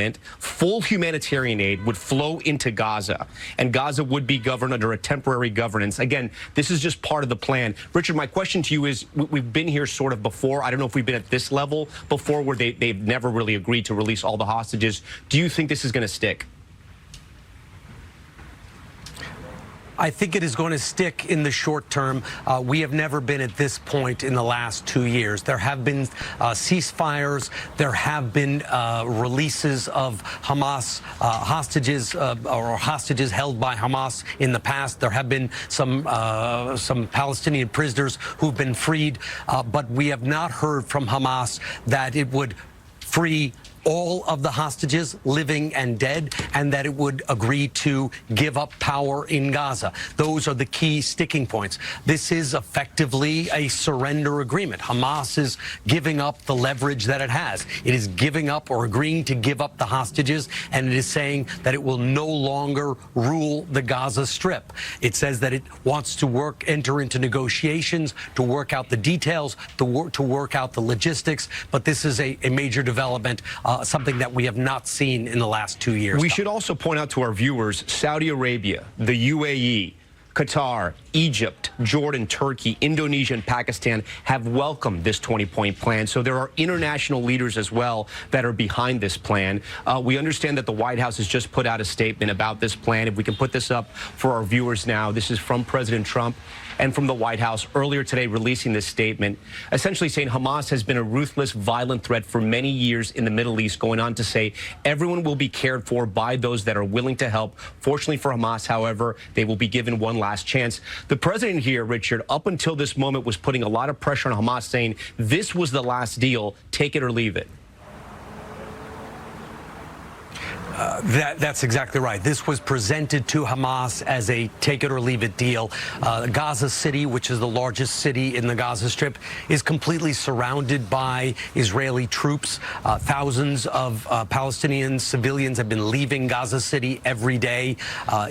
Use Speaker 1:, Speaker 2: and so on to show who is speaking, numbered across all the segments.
Speaker 1: agreement, full humanitarian aid would flow into Gaza, and Gaza would be governed under a temporary governance. Again, this is just part of the plan. Richard, my question to you is, we've been here sort of before. I don't know if we've been at this level before where they've never really agreed to release all the hostages. Do you think this is going to stick?
Speaker 2: I think it is going to stick in the short term. We have never been at this point in the last 2 years. There have been ceasefires. There have been releases of Hamas hostages or hostages held by Hamas in the past. There have been some Palestinian prisoners who've been freed, but we have not heard from Hamas that it would free all of the hostages, living and dead, and that it would agree to give up power in Gaza. Those are the key sticking points. This is effectively a surrender agreement. Hamas is giving up the leverage that it has. It is giving up or agreeing to give up the hostages, and it is saying that it will no longer rule the Gaza Strip. It says that it wants to enter into negotiations to work out the details, to work out the logistics, but this is a major development, something that we have not seen in the last 2 years.
Speaker 1: We should also point out to our viewers, Saudi Arabia, the UAE, Qatar, Egypt, Jordan, Turkey, Indonesia, and Pakistan have welcomed this 20-point plan. So there are international leaders as well that are behind this plan. We understand that the White House has just put out a statement about this plan. If we can put this up for our viewers now, this is from President Trump and from the White House earlier today, releasing this statement, essentially saying Hamas has been a ruthless, violent threat for many years in the Middle East, going on to say everyone will be cared for by those that are willing to help. Fortunately for Hamas, however, they will be given one last chance. The president here, Richard, up until this moment was putting a lot of pressure on Hamas, saying this was the last deal, take it or leave it.
Speaker 2: That's exactly right. This was presented to Hamas as a take-it-or-leave-it deal. Gaza City, which is the largest city in the Gaza Strip, is completely surrounded by Israeli troops. Thousands of Palestinian civilians have been leaving Gaza City every day.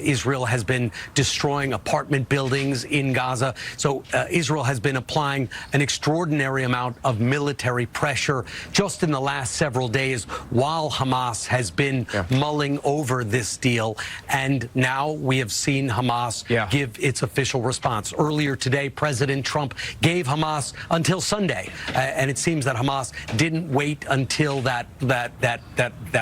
Speaker 2: Israel has been destroying apartment buildings in Gaza. So Israel has been applying an extraordinary amount of military pressure just in the last several days while Hamas has been mulling over this deal, and now we have seen Hamas give its official response. Earlier today, President Trump gave Hamas until Sunday, and it seems that Hamas didn't wait until that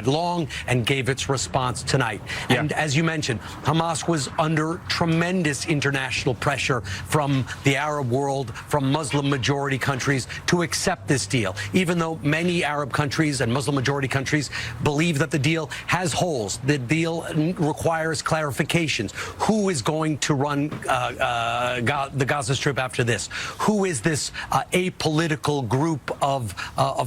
Speaker 2: long and gave its response tonight. And as you mentioned, Hamas was under tremendous international pressure from the Arab world, from Muslim-majority countries to accept this deal, even though many Arab countries and Muslim-majority countries believe that the deal has holes. The deal requires clarifications. Who is going to run the Gaza Strip after this? Who is this apolitical group of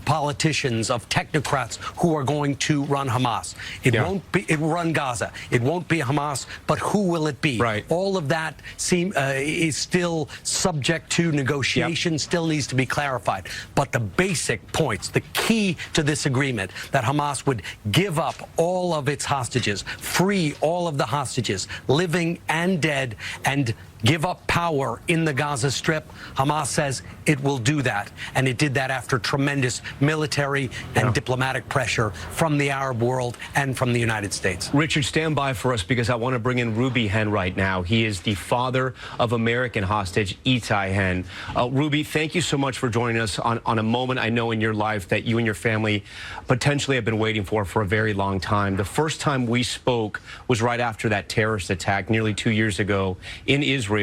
Speaker 2: politicians, of technocrats who are going to run Hamas? It won't be. It will run Gaza. It won't be Hamas, but who will it be? Right. All of that is still subject to negotiation, still needs to be clarified. But the basic points, the key to this agreement, that Hamas would give up all of its hostages, free all of the hostages, living and dead, and give up power in the Gaza Strip. Hamas says it will do that, and it did that after tremendous military and diplomatic pressure from the Arab world and from the United States.
Speaker 1: Richard, stand by for us because I want to bring in Ruby Hen right now. He is the father of American hostage Itai Hen. Ruby, thank you so much for joining us on a moment I know in your life that you and your family potentially have been waiting for a very long time. The first time we spoke was right after that terrorist attack nearly 2 years ago in Israel.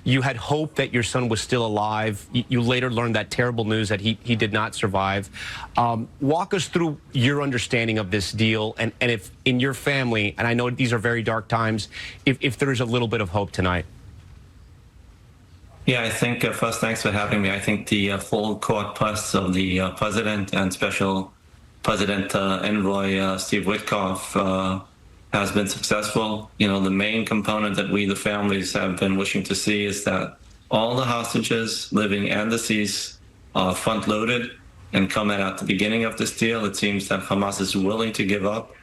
Speaker 1: You had hope that your son was still alive. You later learned that terrible news that he did not survive. Walk us through your understanding of this deal, and if in your family, and I know these are very dark times, if there is a little bit of hope tonight.
Speaker 3: Yeah, I think first, thanks for having me. I think the full court press of the president and special president envoy Steve Witkoff has been successful. You know, the main component that we, the families, have been wishing to see is that all the hostages, living and deceased, are front-loaded and come at the beginning of this deal. It seems that Hamas is willing to give up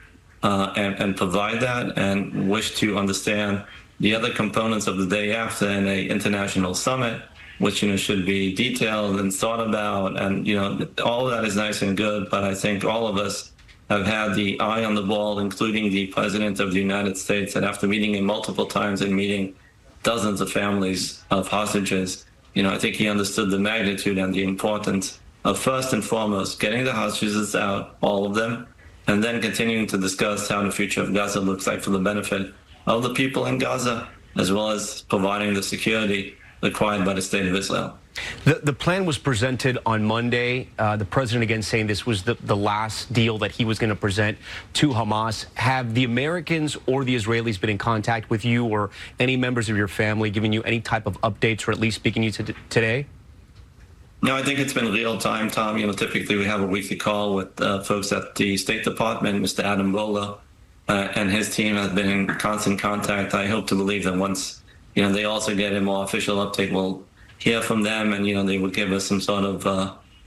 Speaker 3: and provide that, and wish to understand the other components of the day after in an international summit, which, should be detailed and thought about. And, all of that is nice and good, but I think all of us have had the eye on the ball, including the President of the United States, and after meeting him multiple times and meeting dozens of families of hostages, I think he understood the magnitude and the importance of, first and foremost, getting the hostages out, all of them, and then continuing to discuss how the future of Gaza looks like for the benefit of the people in Gaza, as well as providing the security required by the State of Israel.
Speaker 1: The plan was presented on Monday. The president again saying this was the last deal that he was going to present to Hamas. Have the Americans or the Israelis been in contact with you or any members of your family, giving you any type of updates or at least speaking to you today?
Speaker 3: No, I think it's been real time, Tom. Typically we have a weekly call with folks at the State Department. Mr. Adam Bola and his team have been in constant contact. I hope to believe that once, they also get a more official update, we'll hear from them, and they would give us some sort of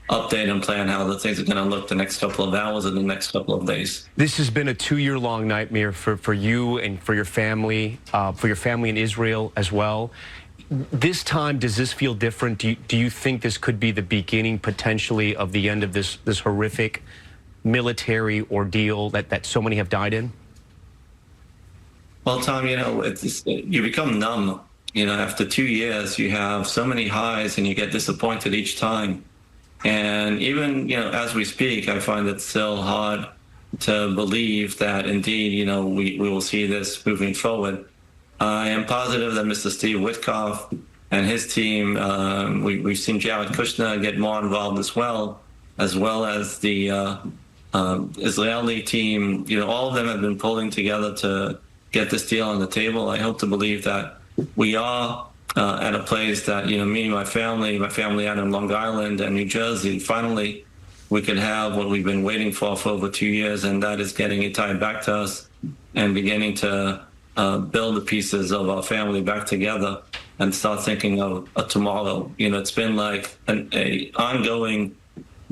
Speaker 3: update and plan how the things are going to look the next couple of hours or the next couple of days. This
Speaker 1: has been a 2-year-long nightmare for you and for your family in Israel as well. This time, does this feel different? Do you think this could be the beginning potentially of the end of this horrific military ordeal that so many have died in?
Speaker 3: Well, Tom, you become numb. After 2 years, you have so many highs and you get disappointed each time. And even, as we speak, I find it still hard to believe that indeed, we will see this moving forward. I am positive that Mr. Steve Witkoff and his team, we've seen Jared Kushner get more involved as well as the Israeli team. All of them have been pulling together to get this deal on the table. I hope to believe that we are at a place that, me and my family out in Long Island and New Jersey, finally we could have what we've been waiting for over 2 years, and that is getting it tied back to us and beginning to build the pieces of our family back together and start thinking of a tomorrow. It's been like an ongoing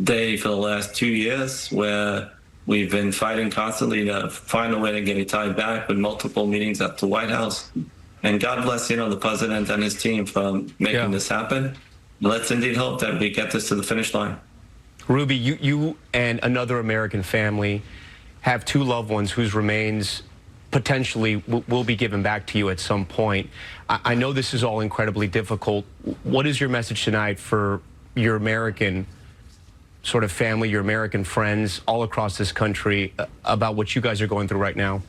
Speaker 3: day for the last 2 years where we've been fighting constantly to find a way to get it tied back with multiple meetings at the White House. And God bless, the president and his team for making this happen. Let's indeed hope that we get this to the finish line.
Speaker 1: Ruby, you and another American family have 2 loved ones whose remains potentially will be given back to you at some point. I know this is all incredibly difficult. What is your message tonight for your American sort of family, your American friends all across this country about what you guys are going through right now?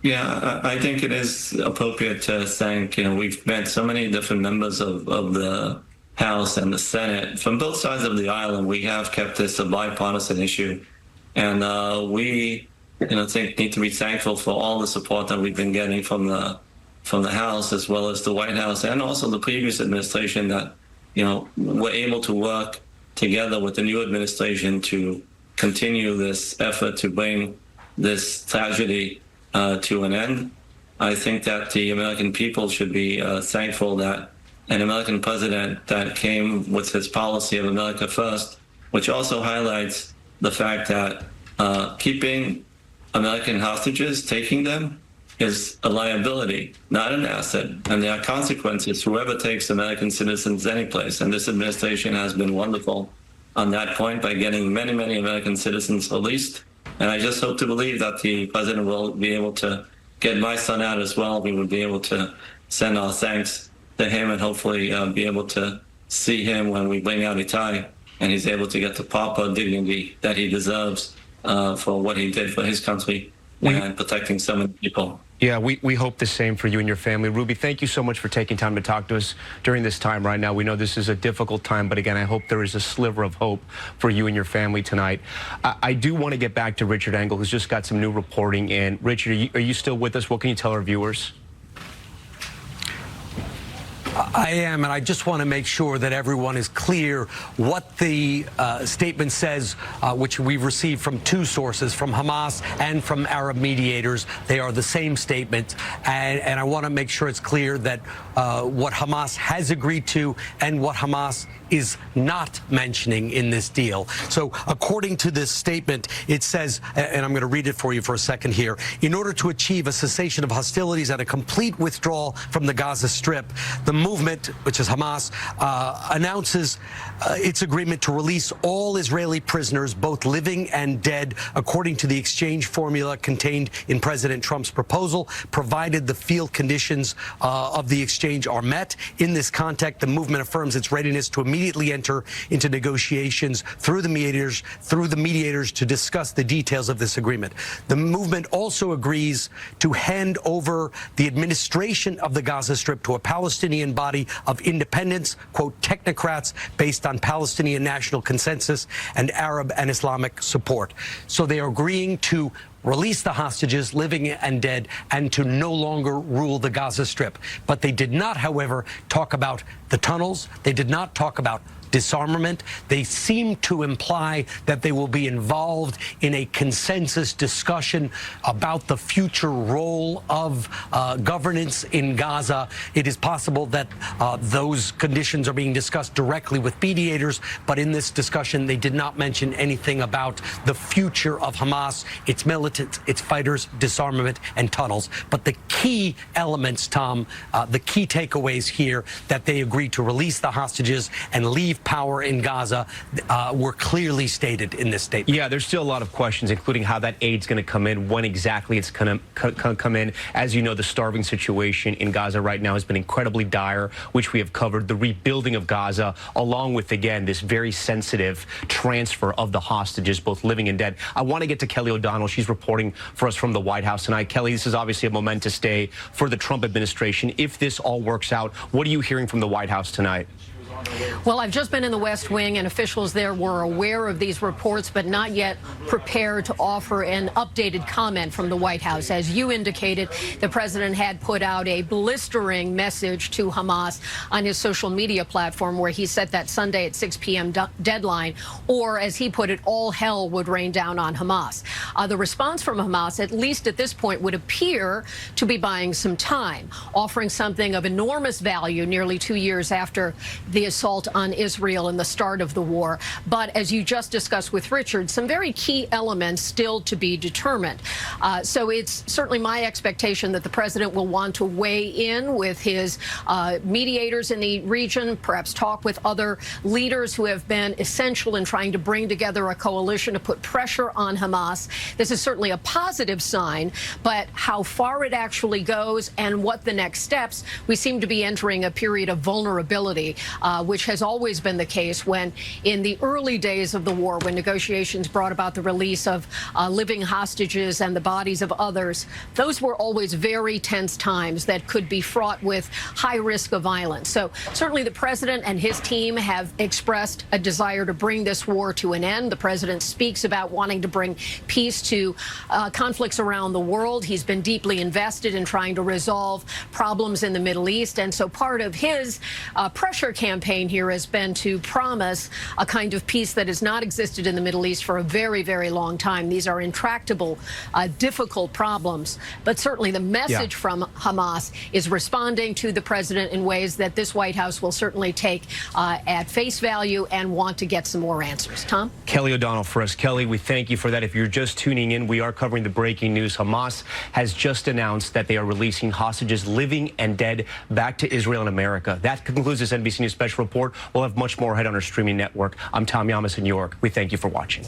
Speaker 3: Yeah, I think it is appropriate to thank, we've met so many different members of the House and the Senate from both sides of the aisle, and we have kept this a bipartisan issue. And we, think need to be thankful for all the support that we've been getting from the House as well as the White House and also the previous administration that, we're able to work together with the new administration to continue this effort to bring this tragedy to an end. I think that the American people should be thankful that an American president that came with his policy of America First, which also highlights the fact that keeping American hostages, taking them, is a liability, not an asset. And there are consequences whoever takes American citizens anyplace. And this administration has been wonderful on that point by getting many, many American citizens released. And I just hope to believe that the president will be able to get my son out as well. We will be able to send our thanks to him and hopefully be able to see him when we bring out Itai and he's able to get the proper dignity that he deserves for what he did for his country and protecting so many people.
Speaker 1: Yeah, we hope the same for you and your family. Ruby, thank you so much for taking time to talk to us during this time right now. We know this is a difficult time, but again, I hope there is a sliver of hope for you and your family tonight. I do want to get back to Richard Engel, who's just got some new reporting in. Richard, are you still with us? What can you tell our viewers?
Speaker 2: I am, and I just want to make sure that everyone is clear what the statement says, which we've received from 2 sources, from Hamas and from Arab mediators. They are the same statement, and I want to make sure it's clear that what Hamas has agreed to and what Hamas is not mentioning in this deal. So according to this statement, it says, and I'm going to read it for you for a second here, in order to achieve a cessation of hostilities and a complete withdrawal from the Gaza Strip, the movement, which is Hamas, announces its agreement to release all Israeli prisoners, both living and dead, according to the exchange formula contained in President Trump's proposal, provided the field conditions of the exchange are met. In this context, the movement affirms its readiness to immediately enter into negotiations through the mediators to discuss the details of this agreement. The movement also agrees to hand over the administration of the Gaza Strip to a Palestinian body of independents, quote, technocrats based on Palestinian national consensus and Arab and Islamic support. So they are agreeing to release the hostages, living and dead, and to no longer rule the Gaza Strip. But they did not, however, talk about the tunnels. They did not talk about disarmament. They seem to imply that they will be involved in a consensus discussion about the future role of governance in Gaza. It is possible that those conditions are being discussed directly with mediators, but in this discussion, they did not mention anything about the future of Hamas, its militants, its fighters, disarmament, and tunnels. But the key elements, Tom, the key takeaways here, that they agreed to release the hostages and leave power in Gaza, were clearly stated in this statement.
Speaker 1: Yeah, there's still a lot of questions, including how that aid's going to come in, when exactly it's going to come in. As you know, the starving situation in Gaza right now has been incredibly dire, which we have covered. The rebuilding of Gaza, along with, again, this very sensitive transfer of the hostages, both living and dead. I want to get to Kelly O'Donnell. She's reporting for us from the White House tonight. Kelly, this is obviously a momentous day for the Trump administration. If this all works out, what are you hearing from the White House tonight?
Speaker 4: Well, I've just been in the West Wing, and officials there were aware of these reports, but not yet prepared to offer an updated comment from the White House. As you indicated, the president had put out a blistering message to Hamas on his social media platform, where he set that Sunday at 6 p.m. deadline, or as he put it, all hell would rain down on Hamas. The response from Hamas, at least at this point, would appear to be buying some time, offering something of enormous value nearly 2 years after the assault on Israel and the start of the war. But as you just discussed with Richard, some very key elements still to be determined. So it's certainly my expectation that the president will want to weigh in with his mediators in the region, perhaps talk with other leaders who have been essential in trying to bring together a coalition to put pressure on Hamas. This is certainly a positive sign, but how far it actually goes and what the next steps, we seem to be entering a period of vulnerability, which has always been the case when, in the early days of the war, when negotiations brought about the release of living hostages and the bodies of others, those were always very tense times that could be fraught with high risk of violence. So certainly the president and his team have expressed a desire to bring this war to an end. The president speaks about wanting to bring peace to conflicts around the world. He's been deeply invested in trying to resolve problems in the Middle East. And so part of his pressure campaign here has been to promise a kind of peace that has not existed in the Middle East for a very, very long time. These are intractable, difficult problems. But certainly the message from Hamas is responding to the president in ways that this White House will certainly take at face value and want to get some more answers. Tom?
Speaker 1: Kelly O'Donnell for us. Kelly, we thank you for that. If you're just tuning in, we are covering the breaking news. Hamas has just announced that they are releasing hostages, living and dead, back to Israel and America. That concludes this NBC News special report. We'll have much more ahead on our streaming network. I'm Tom Yamas in New York. We thank you for watching.